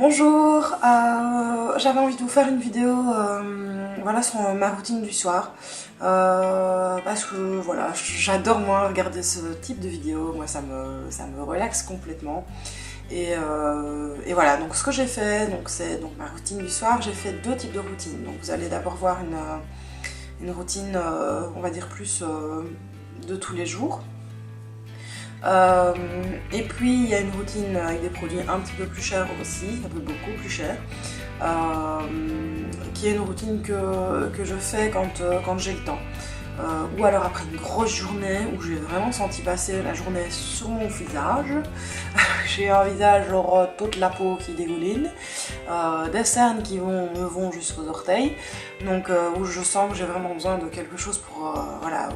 Bonjour, j'avais envie de vous faire une vidéo voilà, sur ma routine du soir parce que voilà, j'adore moi regarder ce type de vidéo, moi ça me relaxe complètement et voilà, donc ce que j'ai fait, c'est donc ma routine du soir. J'ai fait deux types de routines. Donc vous allez d'abord voir une routine on va dire plus de tous les jours. Et puis il y a une routine avec des produits un petit peu plus chers aussi, un peu beaucoup plus chers, qui est une routine que je fais quand j'ai le temps. Ou alors après une grosse journée où j'ai vraiment senti passer la journée sur mon visage. J'ai un visage genre toute la peau qui dégouline, des cernes qui me vont jusqu'aux orteils, donc où je sens que j'ai vraiment besoin de quelque chose pour voilà.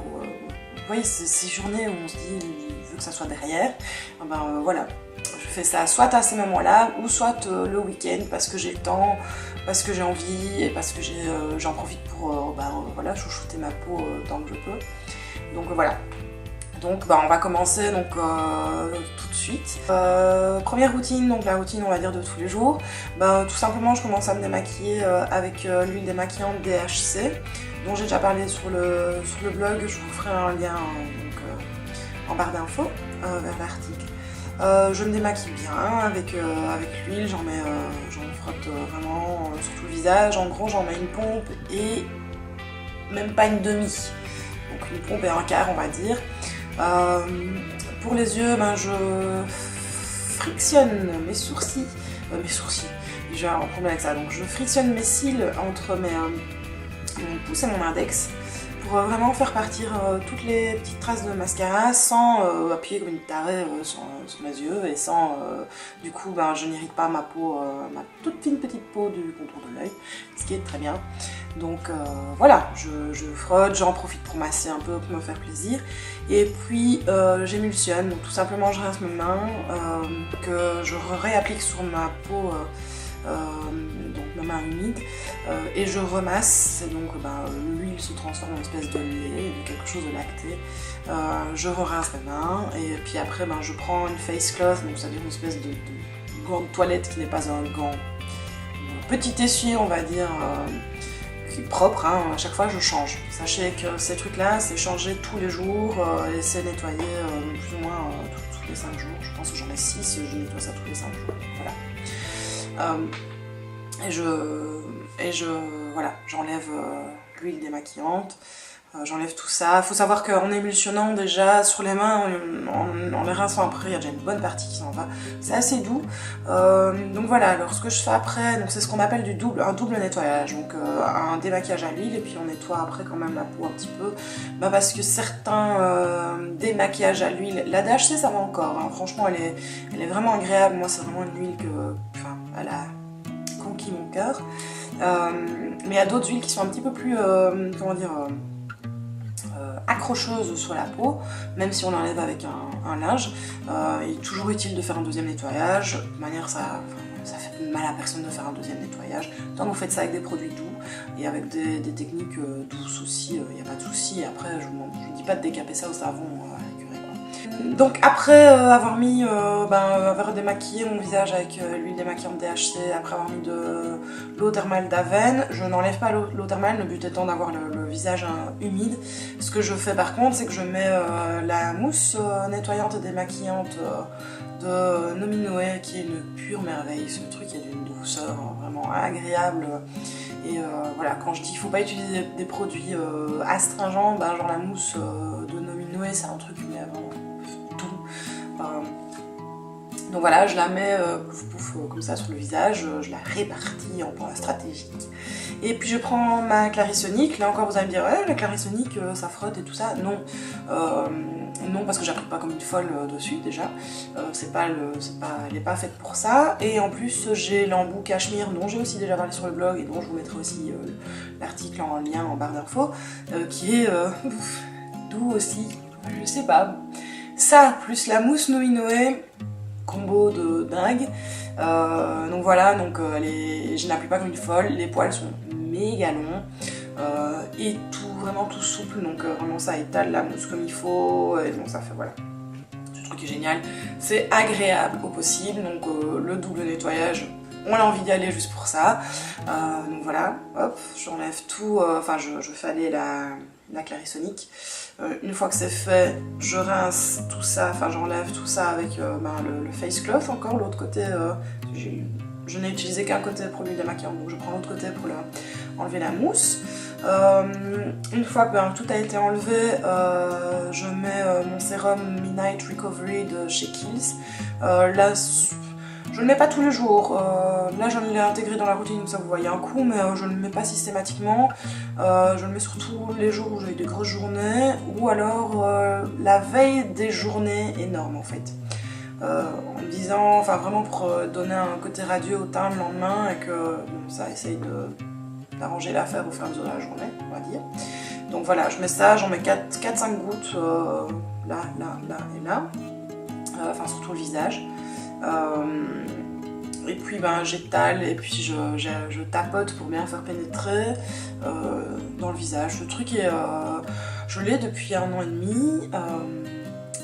Vous voyez, ces journées où on se dit je veux que ça soit derrière, voilà, je fais ça soit à ces moments-là ou soit le week-end parce que j'ai le temps, parce que j'ai envie et parce que j'en profite pour voilà, chouchouter ma peau tant que je peux. Donc voilà. Donc on va commencer tout de suite. Première routine, donc la routine on va dire de tous les jours. Tout simplement je commence à me démaquiller avec l'huile démaquillante DHC, dont j'ai déjà parlé sur le blog. Je vous ferai un lien en barre d'infos vers l'article. Je me démaquille bien avec l'huile, j'en frotte vraiment sur tout le visage. En gros j'en mets une pompe et même pas une demi, donc une pompe et un quart on va dire. Pour les yeux, je frictionne mes sourcils, j'ai un problème avec ça, donc je frictionne mes cils entre mon pouce et mon index pour vraiment faire partir toutes les petites traces de mascara sans appuyer comme une tarée sur mes yeux et sans du coup je n'irrite pas ma peau, ma toute fine petite peau du contour de l'œil, ce qui est très bien. Donc voilà, je frotte, j'en profite pour masser un peu, pour me faire plaisir. Et puis j'émulsionne, donc tout simplement je rince mes mains, que je réapplique sur ma peau, donc ma main humide, et je remasse, et donc l'huile se transforme en une espèce de lait, de quelque chose de lacté. Je rince mes mains, et puis après je prends une face cloth, donc c'est-à-dire une espèce de gant de toilette qui n'est pas un gant, un petit essuie on va dire, propre, à chaque fois je change. Sachez que ces trucs là c'est changé tous les jours et c'est nettoyé plus ou moins tous les 5 jours. Je pense que j'en ai 6, je nettoie ça tous les 5 jours. Voilà. Voilà, j'enlève l'huile démaquillante, j'enlève tout ça. Il faut savoir qu'en émulsionnant déjà sur les mains, en les rinçant après, il y a déjà une bonne partie qui s'en va. C'est assez doux. Donc voilà, alors ce que je fais après, c'est ce qu'on appelle un double nettoyage. Donc un démaquillage à l'huile et puis on nettoie après quand même la peau un petit peu. Parce que certains démaquillages à l'huile, la DHC ça va encore, franchement elle est vraiment agréable. Moi c'est vraiment une huile elle a conquis mon cœur. Mais il y a d'autres huiles qui sont un petit peu plus, accrocheuse sur la peau, même si on l'enlève avec un linge. Il est toujours utile de faire un deuxième nettoyage. De manière, ça fait mal à personne de faire un deuxième nettoyage. Tant que vous faites ça avec des produits doux et avec des techniques douces aussi, il n'y a pas de souci. Après, je ne dis pas de décaper ça au savon à la curée, quoi. Donc après avoir avoir démaquillé mon visage avec l'huile démaquillante DHC, après avoir mis de l'eau thermale d'Aven, je n'enlève pas l'eau thermale, le but étant d'avoir le visage humide. Ce que je fais par contre, c'est que je mets la mousse nettoyante et démaquillante de Nominoé, qui est une pure merveille. Ce truc est d'une douceur vraiment agréable. Et voilà, quand je dis qu'il ne faut pas utiliser des produits astringents, genre la mousse de Nominoé, c'est un truc mais vraiment tout. Donc voilà, je la mets pouf comme ça sur le visage, je la répartis en point stratégique. Et puis je prends ma Clarisonic. Là encore vous allez me dire ouais, la Clarisonic ça frotte et tout ça. Non, non, parce que j'applique pas comme une folle dessus déjà. Elle n'est pas faite pour ça. Et en plus j'ai l'embout cachemire dont j'ai aussi déjà parlé sur le blog et dont je vous mettrai aussi l'article en lien en barre d'infos, qui est doux aussi, je sais pas. Ça plus la mousse Nominoé, combo de dingue. Donc voilà, je n'applique pas comme une folle, les poils sont méga longs et vraiment tout souple, donc vraiment ça étale la mousse comme il faut, et donc ça fait voilà. Ce truc est génial, c'est agréable au possible, donc le double nettoyage on a envie d'y aller juste pour ça. Donc voilà, hop, j'enlève tout, enfin je fais aller la Clarisonic. Une fois que c'est fait, je rince tout ça, enfin j'enlève tout ça avec le face cloth encore, l'autre côté, je n'ai utilisé qu'un côté pour l'huile démaquillante, donc je prends l'autre côté pour enlever la mousse. Une fois que tout a été enlevé, je mets mon sérum Midnight Recovery de chez Kiehl's. Là, je ne le mets pas tous les jours, là je l'ai intégré dans la routine, comme ça vous voyez un coup, mais je ne le mets pas systématiquement. Je le mets surtout les jours où j'ai des grosses journées, ou alors la veille des journées énormes en fait. En me disant, enfin vraiment pour donner un côté radieux au teint le lendemain, et que ça essaye d'arranger l'affaire au fur et à mesure de la journée, on va dire. Donc voilà, je mets ça, j'en mets 4-5 gouttes là et là, enfin surtout le visage. Et puis j'étale et puis je tapote pour bien faire pénétrer dans le visage. Le truc est, je l'ai depuis 1 an et demi.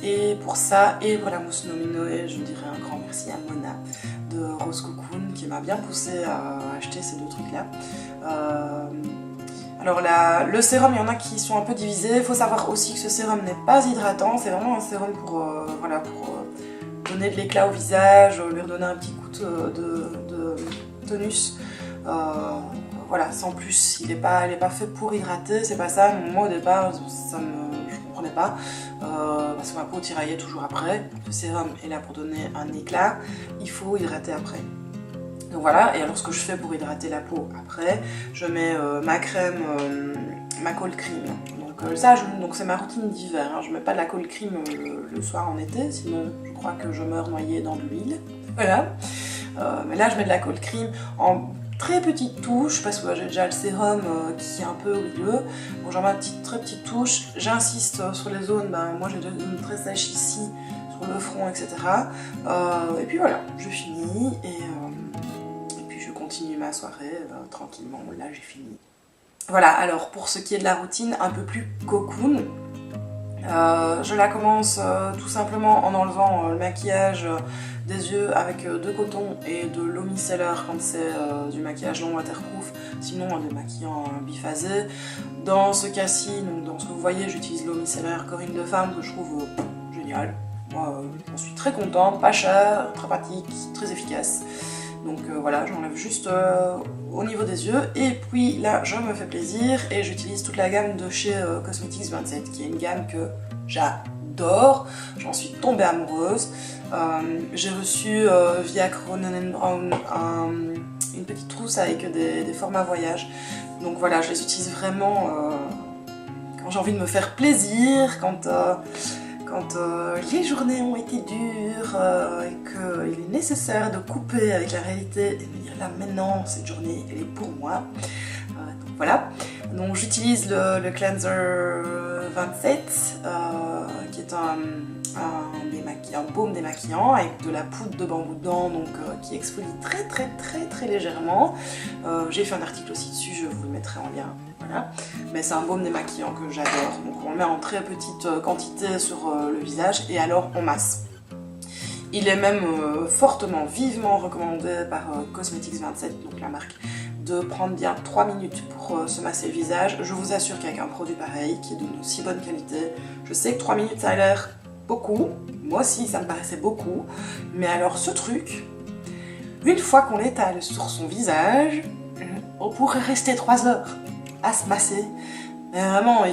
Et pour ça, et pour la mousse Nominoé, je dirais un grand merci à Mona de Rose Cocoon qui m'a bien poussé à acheter ces 2 trucs-là. Alors le sérum, il y en a qui sont un peu divisés. Il faut savoir aussi que ce sérum n'est pas hydratant. C'est vraiment un sérum pour donner de l'éclat au visage, lui redonner un petit coup de tonus. Voilà, sans plus. Il n'est pas fait pour hydrater, c'est pas ça. Moi au départ, je comprenais pas. Parce que ma peau tiraillait toujours après. Le sérum est là pour donner un éclat. Il faut hydrater après. Donc voilà, et alors ce que je fais pour hydrater la peau après, je mets ma crème, ma cold cream. Donc ça, donc c'est ma routine d'hiver, hein. Je mets pas de la cold cream le soir en été, sinon je crois que je meurs noyée dans de l'huile. Voilà. Mais là je mets de la cold cream en très petite touche, parce que j'ai déjà le sérum qui est un peu huileux. Donc j'en mets une très petite touche, j'insiste sur les zones, moi j'ai des zones très sèches ici, sur le front, etc. Et puis voilà, je finis et puis je continue ma soirée tranquillement, là j'ai fini. Voilà, alors pour ce qui est de la routine un peu plus cocoon, je la commence tout simplement en enlevant le maquillage des yeux avec de coton et de l'eau micellaire quand c'est du maquillage non waterproof, sinon des maquillants biphasés. Dans ce cas-ci, dans ce que vous voyez, j'utilise l'eau micellaire Corinne de Femme que je trouve géniale. Moi, j'en suis très contente, pas cher, très pratique, très efficace. Donc voilà, j'enlève juste au niveau des yeux. Et puis là, je me fais plaisir et j'utilise toute la gamme de chez Cosmetics 27, qui est une gamme que j'adore. J'en suis tombée amoureuse. J'ai reçu via Cronen Brown une petite trousse avec des formats voyage. Donc voilà, je les utilise vraiment quand j'ai envie de me faire plaisir, quand les journées ont été dures et qu'il est nécessaire de couper avec la réalité et de me dire là maintenant cette journée elle est pour moi. Donc voilà, donc j'utilise le cleanser 27 qui est un baume démaquillant avec de la poudre de bambou dedans, donc qui exfolie très légèrement. J'ai fait un article aussi dessus, je vous le mettrai en lien. Voilà. Mais c'est un baume démaquillant que j'adore, donc on le met en très petite quantité sur le visage et alors on masse. Il est même vivement recommandé par Cosmetics 27, donc la marque, de prendre bien 3 minutes pour se masser le visage. Je vous assure qu'avec un produit pareil, qui est d'une aussi bonne qualité, je sais que 3 minutes ça a l'air beaucoup, moi aussi ça me paraissait beaucoup, mais alors ce truc, une fois qu'on l'étale sur son visage, on pourrait rester 3 heures à se masser. Mais vraiment,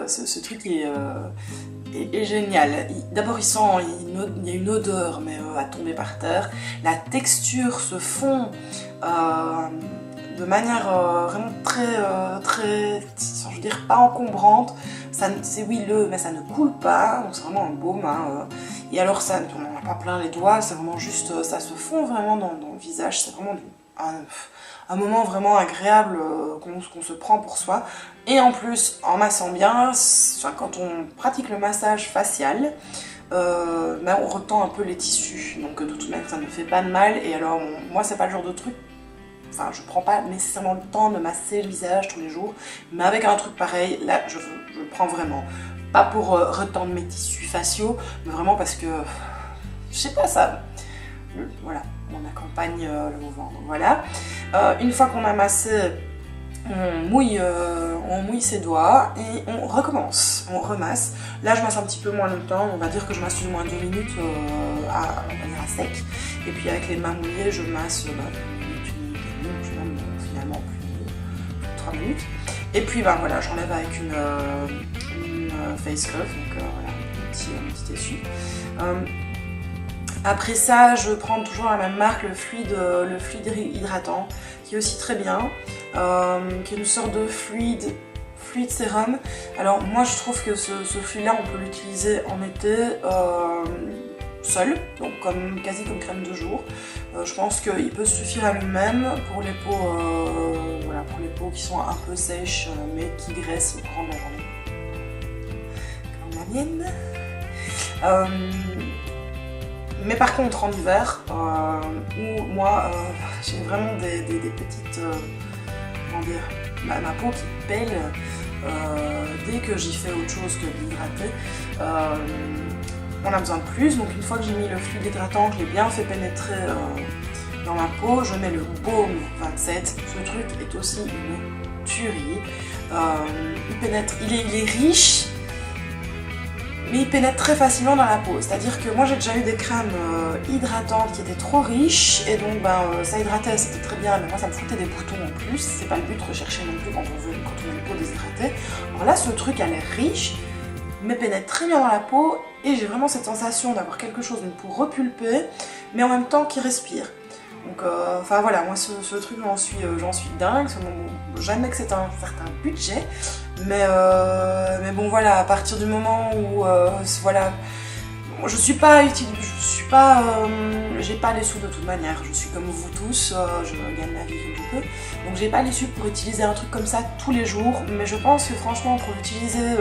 ce truc est génial. D'abord, il y a une odeur, mais à tomber par terre. La texture se fond de manière vraiment très, je veux dire, pas encombrante. C'est huileux, mais ça ne coule pas, donc c'est vraiment un baume. Hein. Et alors, on n'en a pas plein les doigts, c'est vraiment juste, ça se fond vraiment dans le visage. C'est vraiment un moment vraiment agréable qu'on se prend pour soi. Et en plus, en massant bien, quand on pratique le massage facial, on retend un peu les tissus. Donc de toute manière, ça ne fait pas de mal. Et alors, moi, c'est pas le genre de truc... Enfin, je prends pas nécessairement le temps de masser le visage tous les jours. Mais avec un truc pareil, là, je le prends vraiment. Pas pour retendre mes tissus faciaux, mais vraiment parce que... Je sais pas, ça... Voilà. on accompagne le mouvement. Donc voilà. Une fois qu'on a massé, on mouille ses doigts et on recommence, on remasse. Là je masse un petit peu moins longtemps, on va dire que je masse plus ou moins 2 minutes à sec. Et puis avec les mains mouillées, je masse 1 minute et demie, puis même finalement plus de 3 minutes. Et puis ben voilà, j'enlève avec une face cloth, donc voilà, un petit essuie. Après ça, je prends toujours la même marque, le fluide hydratant, qui est aussi très bien, qui est une sorte de fluide sérum. Alors moi je trouve que ce fluide-là, on peut l'utiliser en été seul, donc quasi comme crème de jour. Je pense qu'il peut suffire à lui-même pour les peaux, voilà, pour les peaux qui sont un peu sèches, mais qui graissent au courant de la journée. Comme la mienne. Mais par contre en hiver, où moi j'ai vraiment des petites, comment dire, ma peau qui pèle dès que j'y fais autre chose que l'hydrater. On a besoin de plus, donc une fois que j'ai mis le fluide hydratant, je l'ai bien fait pénétrer dans ma peau, je mets le baume 27. Ce truc est aussi une tuerie. Il pénètre, il est riche, mais il pénètre très facilement dans la peau. C'est-à-dire que moi j'ai déjà eu des crèmes hydratantes qui étaient trop riches, et donc ça hydratait, c'était très bien, mais moi ça me foutait des boutons en plus. C'est pas le but de rechercher non plus quand on a une peau déshydratée. Alors là, ce truc a l'air riche, mais pénètre très bien dans la peau, et j'ai vraiment cette sensation d'avoir quelque chose, une peau repulpée, mais en même temps qui respire. Donc, enfin voilà, moi ce truc j'en suis dingue. Jamais que c'est un certain budget, mais bon voilà, à partir du moment où voilà, j'ai pas les sous de toute manière. Je suis comme vous tous, je gagne ma vie comme je peux, donc j'ai pas les sous pour utiliser un truc comme ça tous les jours. Mais je pense que franchement, pour l'utiliser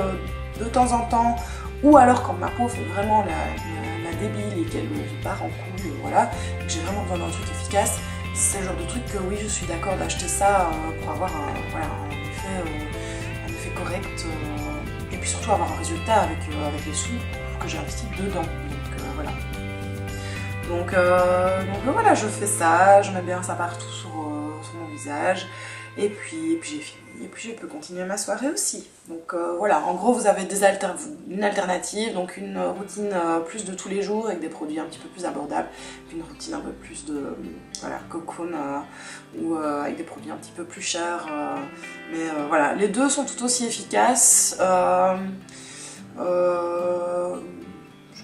de temps en temps, ou alors quand ma peau fait vraiment la débile et qu'elle me part en couille, voilà, et que j'ai vraiment besoin d'un truc efficace, c'est le genre de truc que oui, je suis d'accord d'acheter ça pour avoir un effet correct, et puis surtout avoir un résultat avec les sous que j'ai investi dedans. Donc voilà. Donc voilà, je fais ça, je mets bien ça partout sur mon visage, et puis j'ai fini. Et puis je peux continuer ma soirée aussi. Donc voilà, en gros vous avez une alternative, donc une routine plus de tous les jours avec des produits un petit peu plus abordables, puis une routine un peu plus de cocoon ou avec des produits un petit peu plus chers. Mais voilà, les deux sont tout aussi efficaces.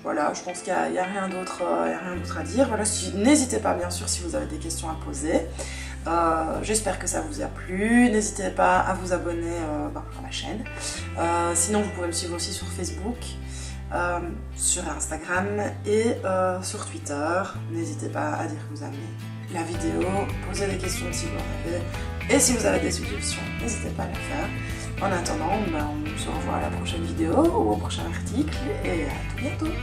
Voilà, je pense qu'il n'y a rien d'autre à dire. Voilà, n'hésitez pas bien sûr si vous avez des questions à poser. J'espère que ça vous a plu, n'hésitez pas à vous abonner à ma chaîne. Sinon vous pouvez me suivre aussi sur Facebook, sur Instagram et sur Twitter. N'hésitez pas à dire que vous aimez la vidéo, posez des questions si vous en avez, et si vous avez des suggestions, n'hésitez pas à les faire. En attendant, on se revoit à la prochaine vidéo ou au prochain article, et à tout bientôt.